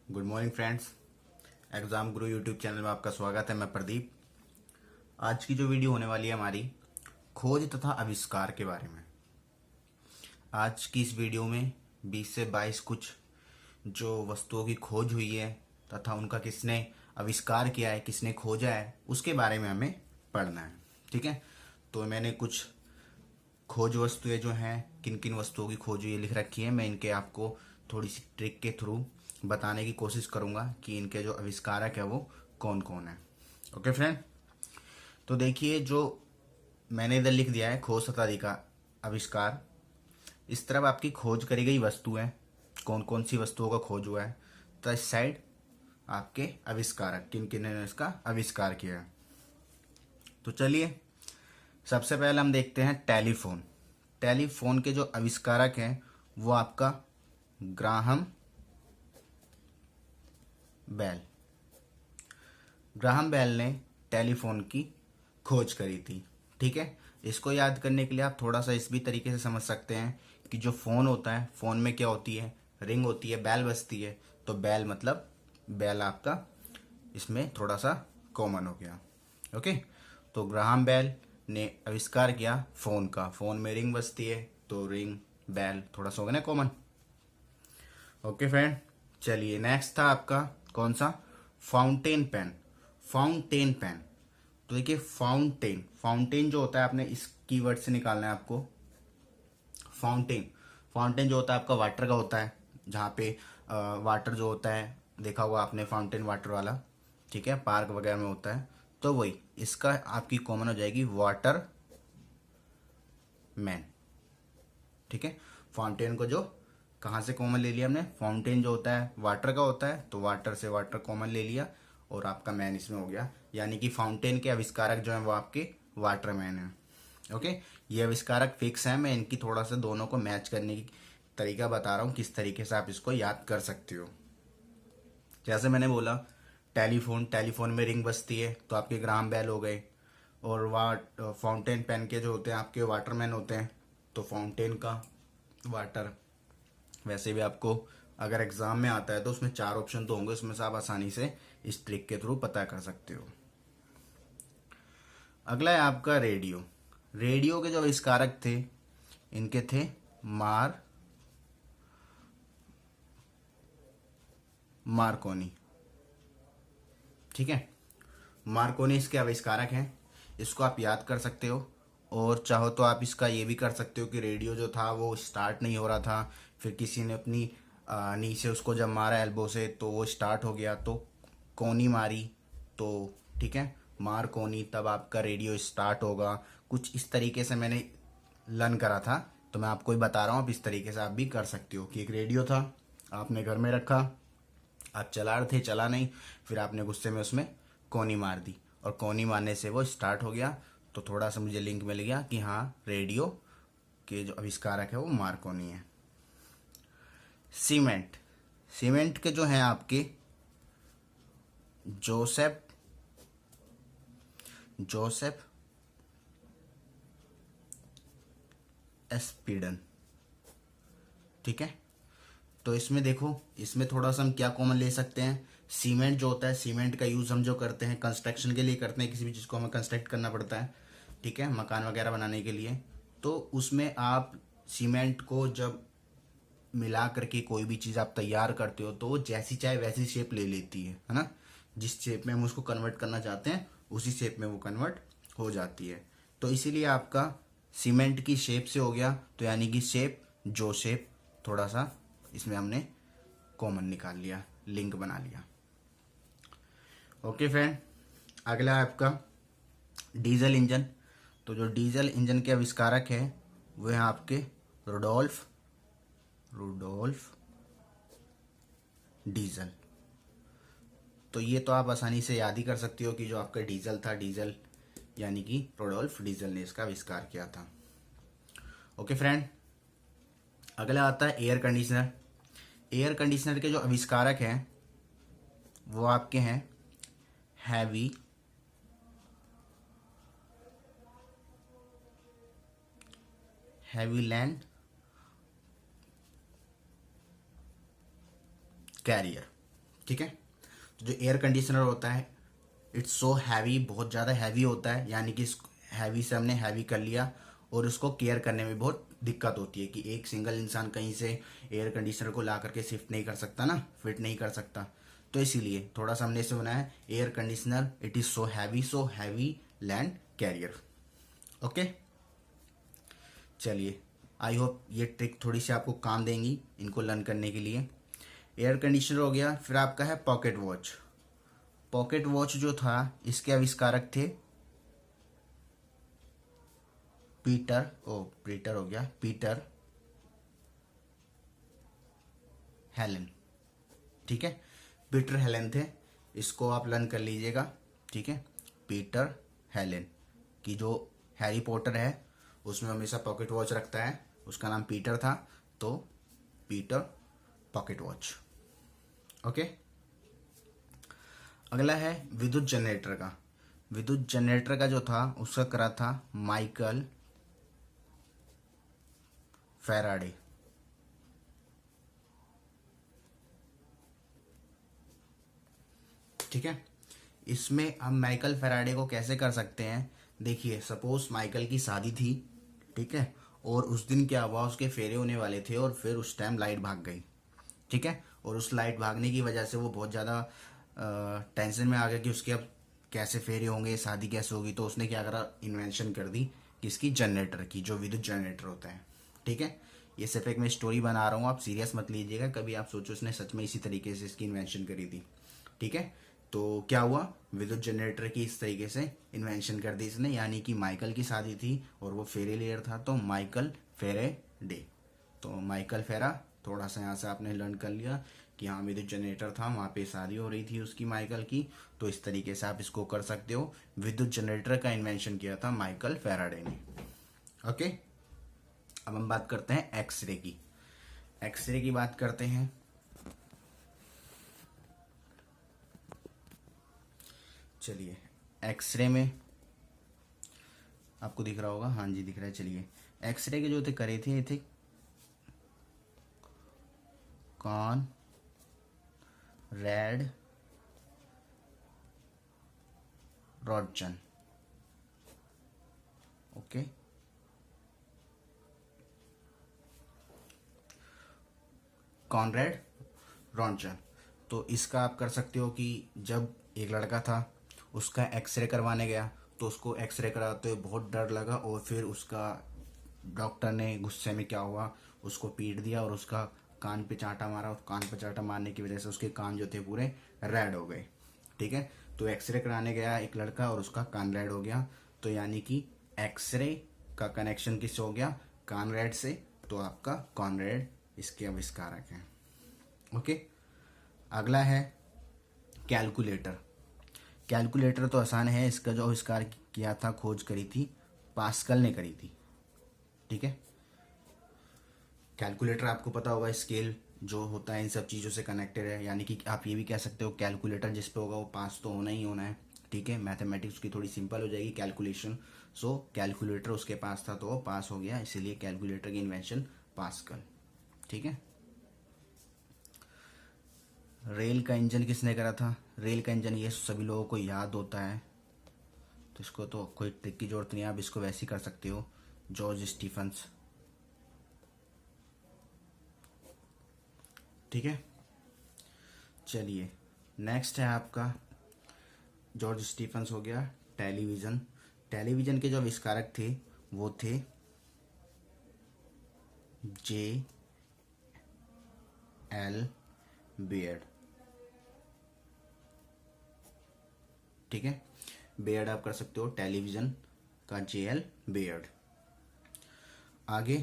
Good morning friends. Exam गुरु YouTube channel में आपका स्वागत है। मैं प्रदीप। आज की जो वीडियो होने वाली है हमारी खोज तथा आविष्कार के बारे में। आज की इस वीडियो में 20 से 22 कुछ जो वस्तुओं की खोज हुई है तथा उनका किसने आविष्कार किया है, किसने खोजा है, उसके बारे में हमें पढ़ना है। ठीक है, तो मैंने कुछ खोज वस्तुएं जो हैं, किन किन वस्तुओं की खोज हुई लिख रखी है। मैं इनके आपको थोड़ी सी ट्रिक के थ्रू बताने की कोशिश करूंगा कि इनके जो आविष्कारक है वो कौन कौन है। ओके फ्रेंड, तो देखिए जो मैंने इधर लिख दिया है खोज तथा आविष्कार। इस तरफ आपकी खोज करी गई वस्तु है, कौन कौन सी वस्तुओं का खोज हुआ है। तो इस साइड आपके आविष्कारक, किन किन ने इसका आविष्कार किया है। तो चलिए सबसे पहले हम देखते हैं टेलीफोन। टेलीफोन के जो आविष्कारक हैं वो आपका ग्राहम बेल। ग्राहम बेल ने टेलीफोन की खोज करी थी। ठीक है, इसको याद करने के लिए आप थोड़ा सा इस भी तरीके से समझ सकते हैं कि जो फ़ोन होता है, फ़ोन में क्या होती है, रिंग होती है, बेल बजती है। तो बेल मतलब बेल आपका इसमें थोड़ा सा कॉमन हो गया। ओके, तो ग्राहम बेल ने आविष्कार किया फ़ोन का। फ़ोन में रिंग बजती है तो रिंग बेल थोड़ा सा हो गया ना कॉमन। ओके फ्रेंड, चलिए नेक्स्ट था आपका कौन सा, फाउंटेन पेन। फाउंटेन पेन, तो देखिए फाउंटेन, फाउंटेन जो होता है आपने इस कीवर्ड से निकालना है आपको। फाउंटेन, फाउंटेन जो होता है आपका वाटर का होता है, जहाँ पे वाटर जो होता है देखा होगा आपने, फाउंटेन वाटर वाला। ठीक है, पार्क वगैरह में होता है। तो वही इसका आपकी कॉमन हो जाएगी वाटर मैन। ठीक है, फाउंटेन को जो कहाँ से कॉमन ले लिया हमने, फाउंटेन जो होता है वाटर का होता है तो वाटर से वाटर कॉमन ले लिया और आपका मैन इसमें हो गया। यानी कि फाउंटेन के आविष्कारक जो है वो आपके वाटर मैन है। ओके, ये आविष्कारक फिक्स है। मैं इनकी थोड़ा सा दोनों को मैच करने की तरीका बता रहा हूँ, किस तरीके से आप इसको याद कर सकते हो। जैसे मैंने बोला टेलीफोन, टेलीफोन में रिंग बजती है तो आपके ग्राहम बेल हो गए। और फाउंटेन पेन के जो होते हैं आपके वाटरमैन होते हैं, तो फाउंटेन का वाटर। वैसे भी आपको अगर एग्जाम में आता है तो उसमें 4 ऑप्शन तो होंगे, उसमें से आप आसानी से इस ट्रिक के थ्रू पता कर सकते हो। अगला है आपका रेडियो। रेडियो के जो आविष्कारक थे इनके थे मार्कोनी। ठीक है, मार्कोनी इसके आविष्कारक हैं। इसको आप याद कर सकते हो। और चाहो तो आप इसका ये भी कर सकते हो कि रेडियो जो था वो स्टार्ट नहीं हो रहा था, फिर किसी ने अपनी नी से उसको जब मारा एल्बो से तो वो स्टार्ट हो गया, तो कोनी मारी। तो ठीक है, मार कोनी, तब आपका रेडियो स्टार्ट होगा। कुछ इस तरीके से मैंने लर्न करा था, तो मैं आपको ही बता रहा हूँ। आप इस तरीके से आप भी कर सकते हो कि एक रेडियो था, आपने घर में रखा, आप चला रहे थे, चला नहीं, फिर आपने गुस्से में उसमें कोनी मार दी और कोनी मारने से वो स्टार्ट हो गया। तो थोड़ा सा मुझे लिंक मिल गया कि हाँ, रेडियो के जो आविष्कारक है वो मार्कोनी है। सीमेंट, सीमेंट के जो हैं आपके जोसेफ जोसेफ एस्पिडन। ठीक है, तो इसमें देखो, इसमें थोड़ा सा हम क्या कॉमन ले सकते हैं। सीमेंट जो होता है, सीमेंट का यूज़ हम जो करते हैं कंस्ट्रक्शन के लिए करते हैं, किसी भी चीज़ को हमें कंस्ट्रक्ट करना पड़ता है। ठीक है, मकान वगैरह बनाने के लिए। तो उसमें आप सीमेंट को जब मिला करके कोई भी चीज़ आप तैयार करते हो तो वो जैसी चाहे वैसी शेप ले लेती है ना। जिस शेप में हम उसको कन्वर्ट करना चाहते हैं उसी शेप में वो कन्वर्ट हो जाती है। तो इसीलिए आपका सीमेंट की शेप से हो गया, तो यानी कि शेप, जो शेप, थोड़ा सा इसमें हमने कॉमन निकाल लिया, लिंक बना लिया। ओके फ्रेंड, अगला है आपका डीजल इंजन। तो जो डीजल इंजन के आविष्कारक हैं वो हैं आपके रुडोल्फ डीजल। तो ये तो आप आसानी से याद ही कर सकते हो कि जो आपका डीजल था, डीजल यानी कि रुडोल्फ डीजल ने इसका आविष्कार किया था। ओके फ्रेंड, अगला आता है एयर कंडीशनर। एयर कंडीशनर के जो आविष्कारक हैं वो आपके हैं हैवीलैंड कैरियर। ठीक है। तो जो एयर कंडीशनर होता है इट्स सो हैवी, बहुत ज़्यादा हैवी होता है, यानी कि इस हैवी से हमने हैवी कर लिया और उसको केयर करने में बहुत दिक्कत होती है कि एक सिंगल इंसान कहीं से एयर कंडीशनर को ला करके शिफ्ट नहीं कर सकता ना, फिट नहीं कर सकता। तो इसीलिए थोड़ा सा हमने इसे बनाया है air conditioner it is so heavy land carrier. Okay, चलिए आई होप ये ट्रिक थोड़ी सी आपको काम देंगी इनको लर्न करने के लिए। एयर कंडीशनर हो गया, फिर आपका है पॉकेट वॉच। पॉकेट वॉच जो था इसके आविष्कारक थे पीटर हेलन। ठीक है, पीटर हेलन थे, इसको आप लर्न कर लीजिएगा। ठीक है, पीटर हेलन की जो हैरी पॉटर है उसमें हमेशा पॉकेट वॉच रखता है, उसका नाम पीटर था, तो पीटर पॉकेट वॉच। ओके, अगला है विद्युत जनरेटर का। विद्युत जनरेटर का जो था उसका करा था माइकल फैराडे। ठीक है, इसमें हम माइकल फैराडे को कैसे कर सकते हैं, देखिए सपोज माइकल की शादी थी, ठीक है, और उस दिन क्या हुआ उसके फेरे होने वाले थे और फिर उस टाइम लाइट भाग गई। ठीक है, और उस लाइट भागने की वजह से वो बहुत ज़्यादा टेंशन में आ गया कि उसके अब कैसे फेरे होंगे, शादी कैसे होगी। तो उसने क्या करा, इन्वेंशन कर दी किसकी, जनरेटर की, जो विद्युत जनरेटर होता है। ठीक है, ये सिर्फ एक मैं स्टोरी बना रहा हूँ, आप सीरियस मत लीजिएगा, कभी आप सोचो उसने सच में इसी तरीके से इसकी इन्वेंशन करी थी। ठीक है, तो क्या हुआ, विद्युत जनरेटर की इस तरीके से इन्वेंशन कर दी इसने, यानी कि माइकल की शादी थी और वो फेरे लेयर था, तो माइकल फेराडे। तो माइकल फेरा, थोड़ा सा यहाँ से आपने लर्न कर लिया कि हाँ विद्युत जनरेटर था, वहाँ पे शादी हो रही थी उसकी माइकल की, तो इस तरीके से आप इसको कर सकते हो। विद्युत जनरेटर का इन्वेंशन किया था माइकल फेराडे ने। ओके, अब हम बात करते हैं एक्सरे की। एक्सरे की बात करते हैं। चलिए, एक्सरे में आपको दिख रहा होगा, हाँ जी दिख रहा है। चलिए, एक्सरे के जो थे करे थे ये थे Conrad Roentgen. Okay, Conrad Roentgen. तो इसका आप कर सकते हो कि जब एक लड़का था उसका एक्सरे करवाने गया तो उसको एक्सरे कराते हुए बहुत डर लगा और फिर उसका डॉक्टर ने गुस्से में क्या हुआ, उसको पीट दिया और उसका कान पे चांटा मारा, और कान पे चांटा मारने की वजह से उसके कान जो थे पूरे रेड हो गए। ठीक है, तो एक्सरे कराने गया एक लड़का और उसका कान रेड हो गया, तो यानी कि एक्सरे का कनेक्शन किससे हो गया, कान रेड से, तो आपका कॉनरेड इसके आविष्कारक हैं। ओके, अगला है कैलकुलेटर। कैलकुलेटर तो आसान है, इसका जो आविष्कार किया था, खोज करी थी, पास्कल ने करी थी। ठीक है, कैलकुलेटर आपको पता होगा स्केल जो होता है इन सब चीज़ों से कनेक्टेड है, यानी कि आप ये भी कह सकते हो कैलकुलेटर जिस पे होगा वो पास तो होना ही होना है। ठीक है, मैथमेटिक्स की थोड़ी सिंपल हो जाएगी कैलकुलेशन, सो कैलकुलेटर उसके पास था तो वो पास हो गया, इसीलिए कैलकुलेटर की इन्वेंशन पास्कल। ठीक है, रेल का इंजन किसने करा था, रेल का इंजन ये सभी लोगों को याद होता है, तो इसको तो कोई ट्रिक की जरूरत नहीं है, आप इसको वैसे ही कर सकते हो, जॉर्ज स्टीफंस। ठीक है, चलिए नेक्स्ट है आपका, जॉर्ज स्टीफंस हो गया। टेलीविज़न, टेलीविज़न के जो आविष्कारक थे वो थे जे एल बेयर्ड। ठीक है, बेयर्ड आप कर सकते हो, टेलीविज़न का जे एल बेयर्ड। आगे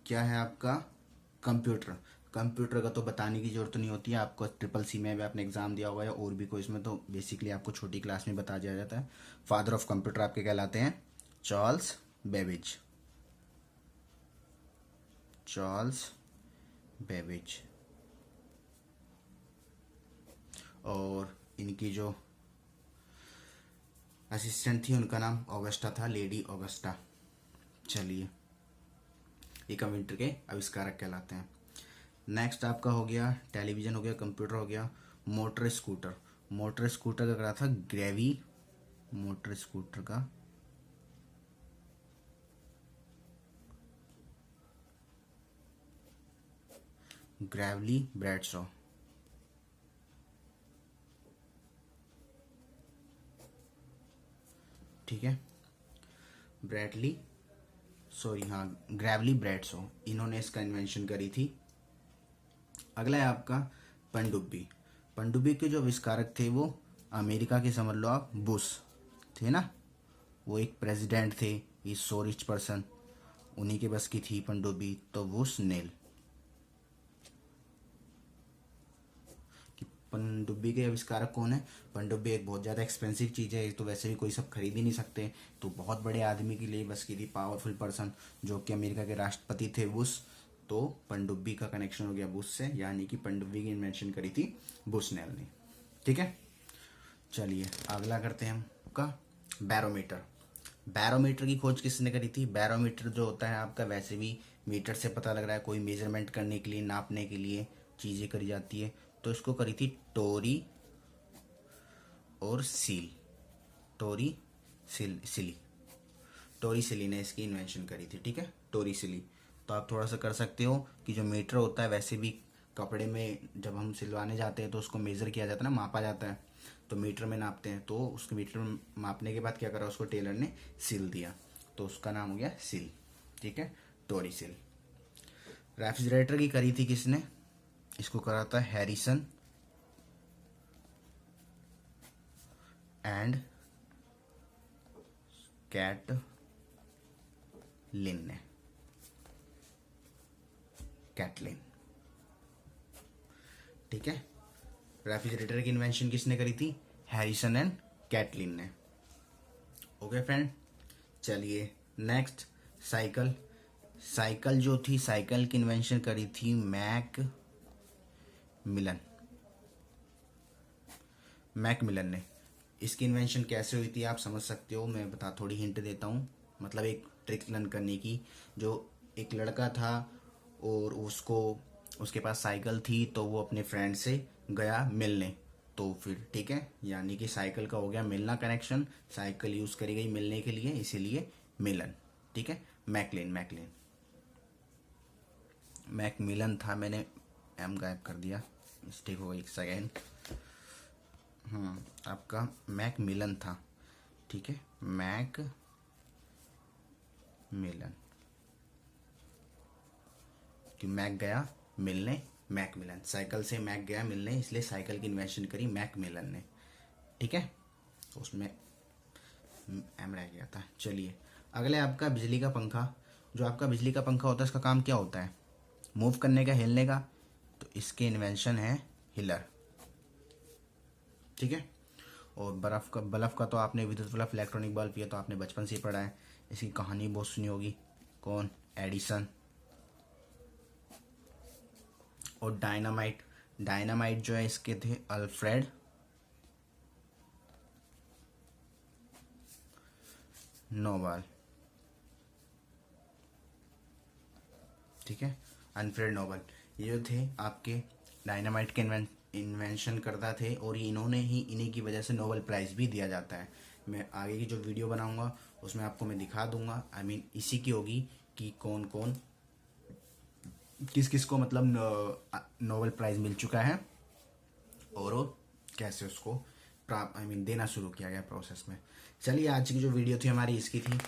क्या है आपका, कंप्यूटर। कंप्यूटर का तो बताने की जरूरत नहीं होती है, आपको ट्रिपल सी में भी आपने एग्जाम दिया हुआ है और भी कोई इसमें तो बेसिकली आपको छोटी क्लास में बता दिया जाता है। फादर ऑफ कंप्यूटर आपके कहलाते हैं चार्ल्स बेबेज। चार्ल्स बेबेज, और इनकी जो असिस्टेंट थी उनका नाम ऑगस्टा था, लेडी ऑगस्टा। चलिए, ये कंप्यूटर के आविष्कारक कहलाते हैं। नेक्स्ट आपका हो गया टेलीविज़न, हो गया कंप्यूटर, हो गया मोटर स्कूटर। मोटर स्कूटर का करा था ग्रेवी, मोटर स्कूटर का ग्रेवली ब्रैडशॉ। ठीक है, ब्रैडली, सॉरी हाँ, ग्रेवली ब्रैडशॉ, इन्होंने इसका इन्वेंशन करी थी। अगला है आपका पनडुब्बी। पनडुब्बी के जो आविष्कारक थे वो अमेरिका के, समझ लो आप, बुश थे ना, वो एक प्रेसिडेंट थे, ही सो रिच पर्सन, उन्हीं के बस की थी पनडुब्बी, तो बुश नेल। पनडुब्बी के आविष्कारक कौन है? पनडुब्बी एक बहुत ज़्यादा एक्सपेंसिव चीज़ है, तो वैसे भी कोई सब खरीद ही नहीं सकते, तो बहुत बड़े आदमी के लिए बस की थी, पावरफुल पर्सन, जो कि अमेरिका के राष्ट्रपति थे बुश। तो पनडुब्बी का कनेक्शन हो गया बुश से, यानी कि पनडुब्बी की इन्वेंशन करी थी बुशनेल ने। ठीक है, चलिए अगला करते हैं हम आपका बैरोमीटर। बैरोमीटर की खोज किसने करी थी? बैरोमीटर जो होता है आपका, वैसे भी मीटर से पता लग रहा है, कोई मेजरमेंट करने के लिए, नापने के लिए चीज़ें करी जाती है, तो इसको करी थी टोरी और सील, टोरी सिली, टोरी सिली ने इसकी इन्वेंशन करी थी। ठीक है, टोरी सिली। तो आप थोड़ा सा कर सकते हो कि जो मीटर होता है, वैसे भी कपड़े में जब हम सिलवाने जाते हैं तो उसको मेज़र किया जाता है ना, मापा जाता है, तो मीटर में नापते हैं, तो उसके मीटर में मापने के बाद क्या करा, उसको टेलर ने सिल दिया, तो उसका नाम हो गया सिल। ठीक है, टोरी सिल। रेफ्रिजरेटर की करी थी किसने? इसको करा था हैरिसन एंड कैटलिन ने, कैटलिन। ठीक है, रेफ्रिजरेटर की इन्वेंशन किसने करी थी? हैरिसन एंड कैटलिन ने। ओके फ्रेंड, चलिए नेक्स्ट साइकिल। साइकिल जो थी, साइकिल की इन्वेंशन करी थी मैक मिलन, मैक मिलन ने। इसकी इन्वेंशन कैसे हुई थी आप समझ सकते हो, मैं बता, थोड़ी हिंट देता हूँ, मतलब एक ट्रिक लर्न करने की। जो एक लड़का था और उसको, उसके पास साइकिल थी, तो वो अपने फ्रेंड से गया मिलने, तो फिर ठीक है, यानी कि साइकिल का हो गया मिलना कनेक्शन, साइकिल यूज़ करी गई मिलने के लिए, इसीलिए मिलन। ठीक है, मैकलिन, मैकलिन, मैक मिलन था, मैंने एम गायब कर दिया, मिस्टेक हो गई, एक सेकेंड। आपका मैक मिलन था। ठीक है, मैक मिलन, कि मैक गया मिलने, मैक मिलन, साइकिल से मैक गया मिलने, इसलिए साइकिल की इन्वेंशन करी मैक मिलन ने। ठीक है, तो उसमें एम रह गया था। चलिए अगले आपका बिजली का पंखा। जो आपका बिजली का पंखा होता है, इसका काम क्या होता है? मूव करने का, हिलने का, तो इसके इन्वेंशन है हिलर। ठीक है, और बर्फ़ का, बल्ब का तो आपने, विद्युत बल्ब, इलेक्ट्रॉनिक बल्ब, ये तो आपने बचपन से ही पढ़ा है, इसकी कहानी बहुत सुनी होगी। कौन? एडिसन। और डायनामाइट, डायनामाइट जो है इसके थे अल्फ्रेड नोबल। ठीक है, अल्फ्रेड नोबल, ये जो थे आपके डायनामाइट के इन्वेंशन करता थे, और इन्होंने ही, इन्हीं की वजह से नोबेल प्राइज़ भी दिया जाता है। मैं आगे की जो वीडियो बनाऊंगा उसमें आपको मैं दिखा दूंगा, आई मीन इसी की होगी, कि कौन कौन, किस किस को मतलब नोबेल प्राइज़ मिल चुका है, और कैसे उसको प्राप्त, आई मीन देना शुरू किया गया प्रोसेस में। चलिए आज की जो वीडियो थी हमारी इसकी थी।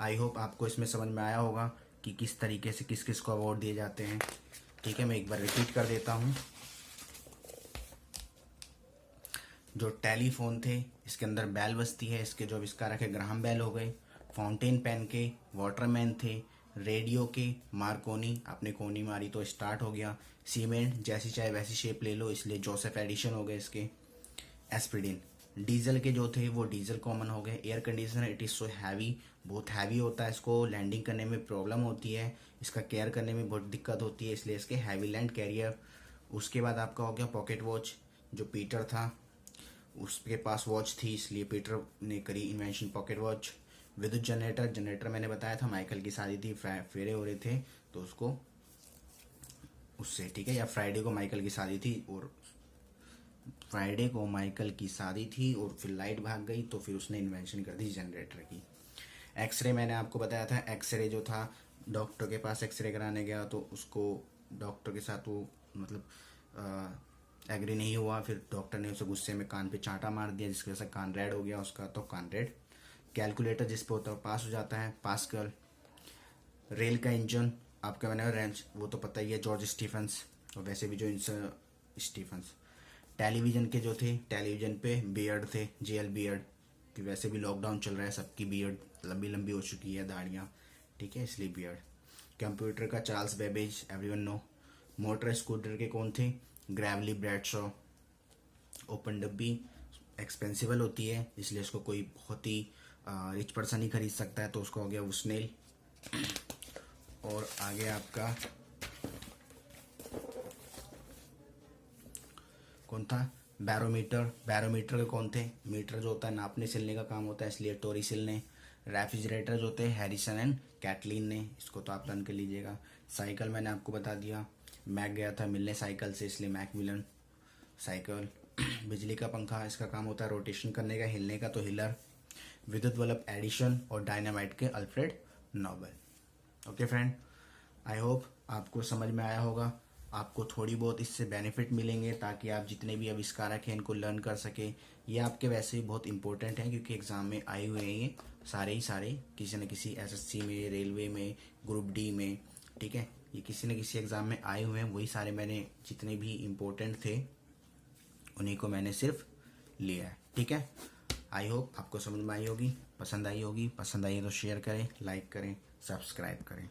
आई होप आपको इसमें समझ में आया होगा कि किस तरीके से किस किस को अवार्ड दिए जाते हैं। ठीक है, मैं एक बार रिपीट कर देता हूँ। जो टेलीफोन थे, इसके अंदर बेल बजती है, इसके जो आविष्कारक है ग्राहम बेल हो गए। फाउंटेन पेन के वाटरमैन थे। रेडियो के मार्कोनी, आपने कोनी मारी तो स्टार्ट हो गया। सीमेंट, जैसी चाहे वैसी शेप ले लो, इसलिए जोसेफ एडिशन हो गए इसके। एस्पिरिन, डीजल के जो थे वो डीजल कॉमन हो गए। Air conditioner, it is so heavy, बहुत हैवी होता है, इसको लैंडिंग करने में प्रॉब्लम होती है, इसका केयर करने में बहुत दिक्कत होती है, इसलिए इसके हैवी लैंड कैरियर। उसके बाद आपका हो गया पॉकेट वॉच, जो पीटर था उसके पास वॉच थी, इसलिए पीटर ने करी इन्वेंशन पॉकेट वॉच। विद्युत जनरेटर, जनरेटर मैंने बताया था, माइकल की शादी थी, फेरे हो रहे थे, तो उसको उससे, ठीक है। या फ्राइडे को माइकल की शादी थी और फिर लाइट भाग गई, तो फिर उसने इन्वेंशन कर दी जनरेटर की। एक्सरे मैंने आपको बताया था, एक्सरे जो था, डॉक्टर के पास एक्सरे कराने गया तो उसको डॉक्टर के साथ वो मतलब एग्री नहीं हुआ। फिर डॉक्टर ने उसे गुस्से में कान पे चांटा मार दिया, जिसकी वजह से कान रेड हो गया उसका, तो कान रेड। कैलकुलेटर जिस पे होता है पास हो जाता है, पास्कल। रेल का इंजन आपका मैंने रेंच, वो तो पता ही है, जॉर्ज स्टीफंस, और वैसे भी जो स्टीफंस। टेलीविज़न के जो थे, टेलीविज़न पे बियर्ड थे, जेएल बियर्ड, कि वैसे भी लॉकडाउन चल रहा है, सबकी बियर्ड लंबी लंबी हो चुकी है दाढ़ियाँ, ठीक है, इसलिए बियर्ड। कंप्यूटर का Charles Babbage, everyone know. Motor scooter के कौन थे? ग्रैवली ब्रैडशॉ। ओपन डब्बी एक्सपेंसिबल होती है, इसलिए उसको कोई बहुत ही रिच पर्सन ही खरीद सकता है, तो उसको हो गया वुसनेल। और आगे आपका कौन था? बैरोमीटर। बैरोमीटर के कौन थे? मीटर जो होता है नापने सिलने का काम होता है, इसलिए टोरी सिल ने। रेफ्रिजरेटर जो थे हैरिसन एंड कैटलिन ने, इसको तो आप लर्न कर लीजिएगा। साइकिल मैंने आपको बता दिया, मैक गया था मिलने साइकिल से, इसलिए मैकमिलन साइकिल। बिजली का पंखा, इसका काम होता है रोटेशन करने का, हिलने का, तो हिलर। विद्युत बल्ब एडिशन और डायनामाइट के Alfred Nobel. Okay friend, I hope आपको समझ में आया होगा, आपको थोड़ी बहुत इससे बेनिफिट मिलेंगे, ताकि आप जितने भी आविष्कारक हैं इनको लर्न कर सके। ये आपके वैसे ही बहुत इंपॉर्टेंट हैं, क्योंकि एग्ज़ाम में आए हुए हैं ये सारे ही सारे, किसी न किसी एसएससी में, रेलवे में, ग्रुप डी में, ठीक है, ये किसी न किसी एग्ज़ाम में आए हुए हैं। वही सारे मैंने जितने भी इम्पोर्टेंट थे उन्हीं को मैंने सिर्फ लिया है, ठीक है। आई होप आपको समझ में आई होगी, पसंद आई होगी। पसंद आई है तो शेयर करें, लाइक करें, सब्सक्राइब करें।